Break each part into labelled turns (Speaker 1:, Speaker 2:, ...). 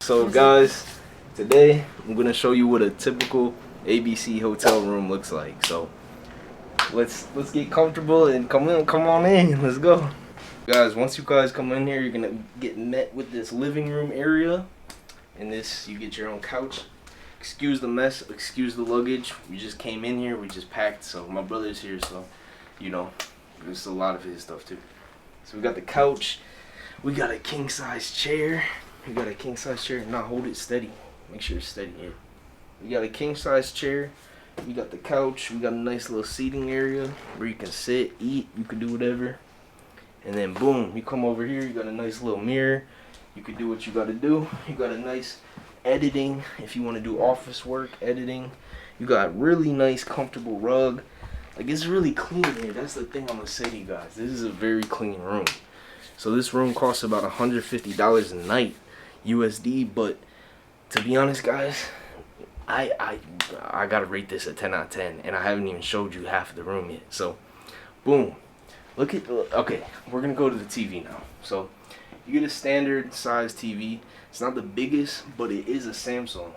Speaker 1: So guys, today I'm gonna show you what a typical ABC hotel room looks like. So let's get comfortable and come on in. Let's go. Guys, once you guys come in here, you're gonna get met with this living room area. And this, you get your own couch. Excuse the mess, excuse the luggage. We just came in here, we just packed. So my brother's here, so you know, there's a lot of his stuff too. So we got the couch, we got a king size chair. Now hold it steady. Make sure it's steady here. We got a king size chair. We got the couch. We got a nice little seating area where you can sit, eat. You can do whatever. And then boom, you come over here. You got a nice little mirror. You can do what you got to do. You got a nice editing if you want to do office work, editing. You got really nice, comfortable rug. Like, it's really clean here. That's the thing I'm gonna say to you guys. This is a very clean room. So this room costs about $150 a night. USD, but to be honest guys, I gotta rate this a 10 out of 10, and I haven't even showed you half of the room yet. So boom, look at, okay, we're gonna go to the TV now. So you get a standard size TV. It's not the biggest, but it is a Samsung,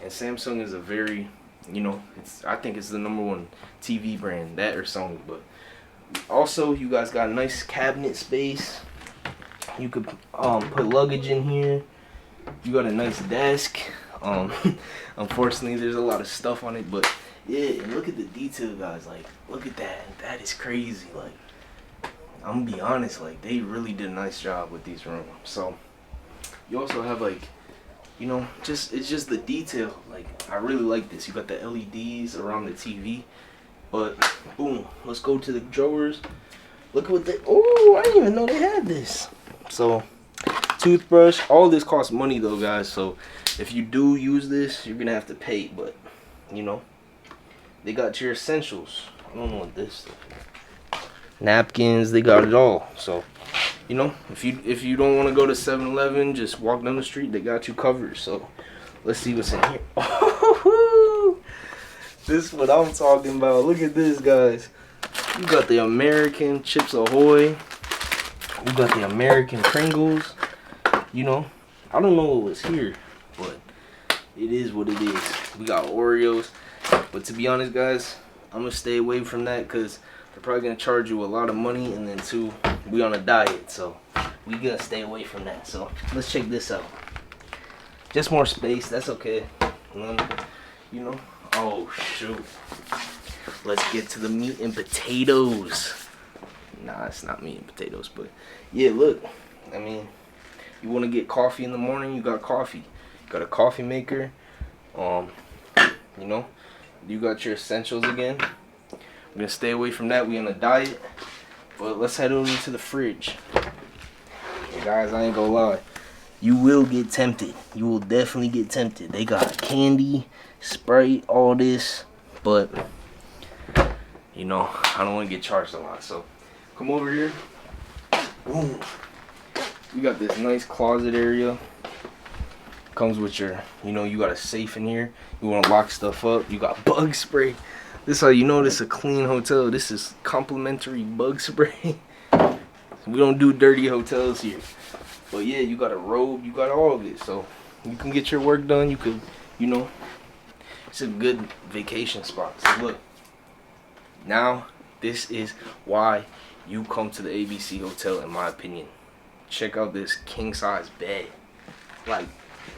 Speaker 1: and Samsung is a very, you know, I think it's the #1 TV brand, that or Sony. But also you guys got a nice cabinet space. You could put luggage in here. You got a nice desk. Unfortunately, there's a lot of stuff on it, but yeah, and look at the detail, guys. Like, look at that. That is crazy. Like, I'm gonna be honest. Like, they really did a nice job with these rooms. So, you also have, like, you know, it's just the detail. Like, I really like this. You got the LEDs around the TV. But boom, let's go to the drawers. Look what they. Oh, I didn't even know they had this. So, toothbrush, all this costs money though, guys. So if you do use this, you're gonna have to pay. But you know, they got your essentials. I don't know what this is. Napkins, they got it all. So you know, if you don't want to go to 7-Eleven, just walk down the street, they got you covered. So let's see what's in here. This is what I'm talking about. Look at this, guys. You got the American Chips Ahoy. You got the American Pringles. You know, I don't know what was here, but it is what it is. We got Oreos, but to be honest, guys, I'm gonna stay away from that because they're probably gonna charge you a lot of money, and then too, we on a diet, so we gotta stay away from that. So let's check this out. Just more space, that's okay. You know, oh shoot. Let's get to the meat and potatoes. Nah, it's not meat and potatoes, but yeah, look. I mean, you want to get coffee in the morning, you got coffee. You got a coffee maker. You know, you got your essentials again. I'm gonna stay away from that. We on a diet. But let's head over to the fridge. And guys, I ain't gonna lie. You will get tempted. You will definitely get tempted. They got candy, Sprite, all this, but you know, I don't want to get charged a lot. So come over here. Boom. You got this nice closet area. Comes with your, you know, you got a safe in here. You want to lock stuff up. You got bug spray. This is how you know this is a clean hotel. This is complimentary bug spray. We don't do dirty hotels here. But yeah, you got a robe. You got all of it. So you can get your work done. You could, you know, it's a good vacation spot. So look. Now, this is why you come to the ABC Hotel, in my opinion. Check out this king size bed. Like,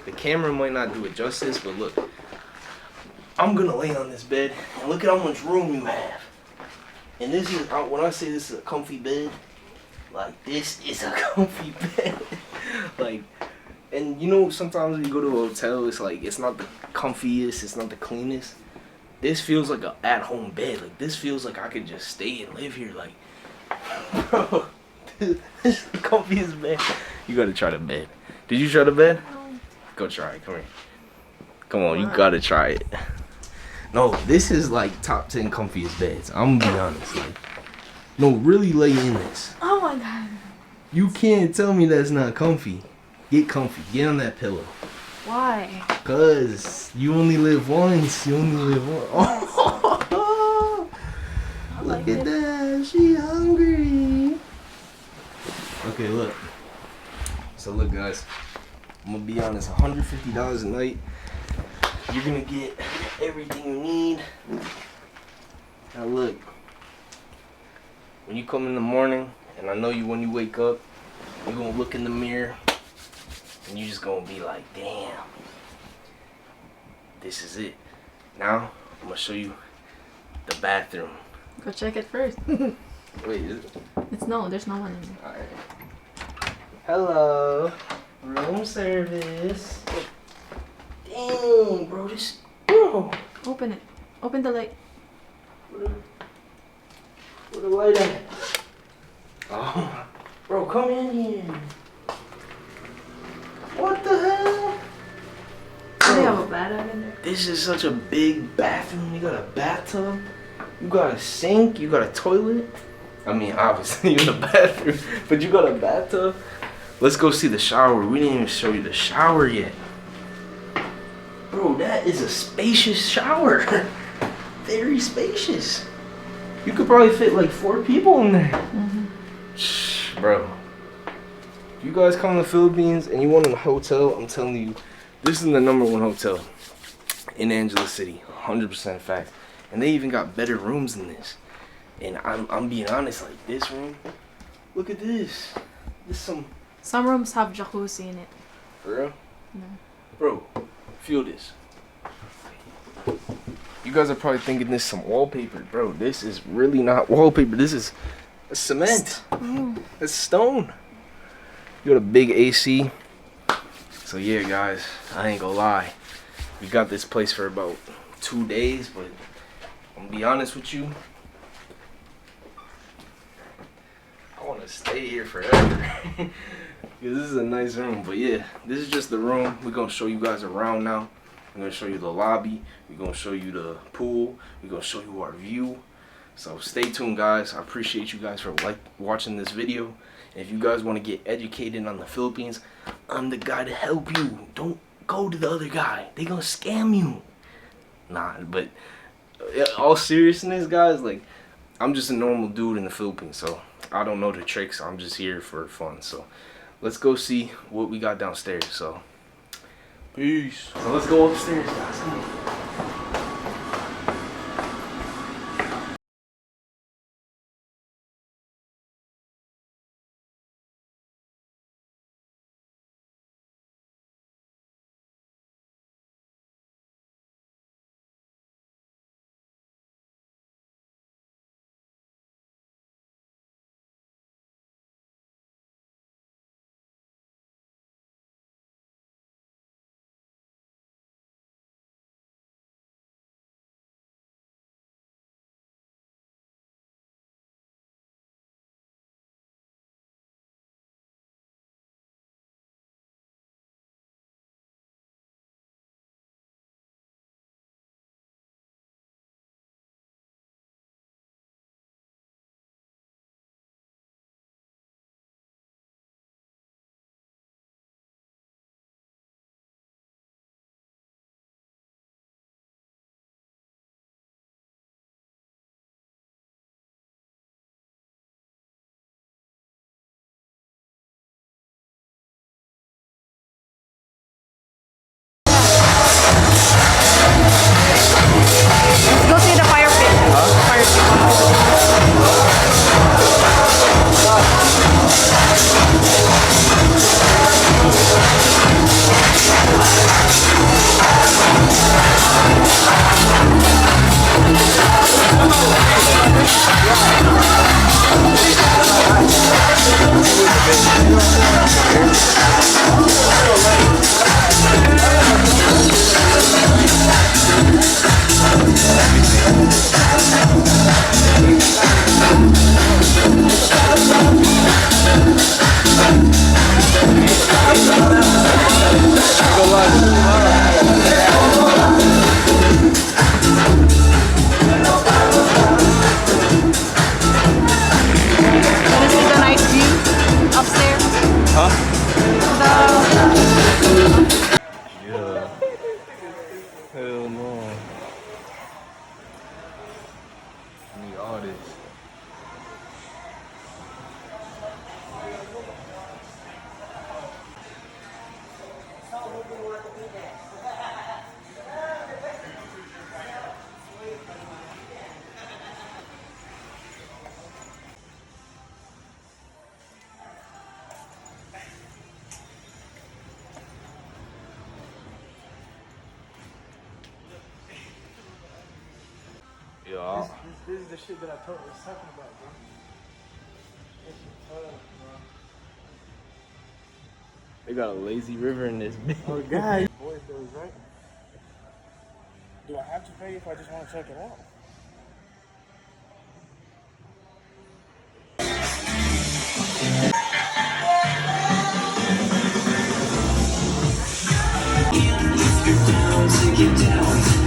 Speaker 1: the camera might not do it justice, but look, I'm gonna lay on this bed and look at how much room you have. And this is, when I say this is a comfy bed, like, this is a comfy bed. Like, and you know, sometimes when you go to a hotel, it's like, it's not the comfiest, it's not the cleanest. This feels like an at-home bed. Like, this feels like I could just stay and live here. Like, bro, this is the comfiest bed. You gotta try the bed. Did you try the bed? Go try it. Come here. Come on, you gotta try it. No, this is like top 10 comfiest beds. I'm gonna be honest. Like, no, really lay in this.
Speaker 2: Oh my god.
Speaker 1: You can't tell me that's not comfy. Get comfy. Get on that pillow.
Speaker 2: Why?
Speaker 1: Cause you only live once. You only live once. Oh, look at that. She hungry. Okay, look. So look, guys. I'm gonna be honest, $150 a night. You're gonna get everything you need. Now look, when you come in the morning, and I know you when you wake up, you're gonna look in the mirror, and you're just gonna be like, damn, this is it. Now, I'm gonna show you the bathroom.
Speaker 2: Go check it first.
Speaker 1: Wait, is it?
Speaker 2: There's no one in there.
Speaker 1: Alright. Hello. Room service. Dang, bro, this. Bro.
Speaker 2: Open it. Open the light.
Speaker 1: Where the light at? Oh. Bro, come in here. What the hell?
Speaker 2: Do they have a bathtub in there?
Speaker 1: This is such a big bathroom. You got a bathtub. You got a sink. You got a toilet. I mean, obviously you're in the bathroom, but you got a bathtub. Let's go see the shower. We didn't even show you the shower yet. Bro, that is a spacious shower. Very spacious. You could probably fit like 4 people in there. Mm-hmm. Bro, if you guys come to the Philippines and you want a hotel, I'm telling you, this is the #1 hotel in Angelescity. 100% fact. And they even got better rooms than this. And I'm being honest, like this room, look at this.
Speaker 2: Some rooms have jacuzzi in it.
Speaker 1: For real?
Speaker 2: No.
Speaker 1: Bro, feel this. You guys are probably thinking this is some wallpaper. Bro, this is really not wallpaper. This is cement. It's stone. You got a big AC. So yeah, guys, I ain't gonna lie. We got this place for about 2 days, but I'm gonna be honest with you. I want to stay here forever. Because this is a nice room. But yeah, this is just the room. We're going to show you guys around now. I'm going to show you the lobby. We're going to show you the pool. We're going to show you our view. So stay tuned, guys. I appreciate you guys for watching this video. And if you guys want to get educated on the Philippines, I'm the guy to help you. Don't go to the other guy. They going to scam you. Nah, but all seriousness, guys, like, I'm just a normal dude in the Philippines. So I don't know the tricks. I'm just here for fun. So let's go see what we got downstairs. So peace. So let's go upstairs, guys. Come on. Yeah.
Speaker 3: This is the shit that I was talking about, bro. This is tough, bro.
Speaker 1: They got a lazy river in this bitch.
Speaker 3: Oh, God. Boy, feels right. Do I have to pay if I just want to check it out?
Speaker 4: If you're down to get down.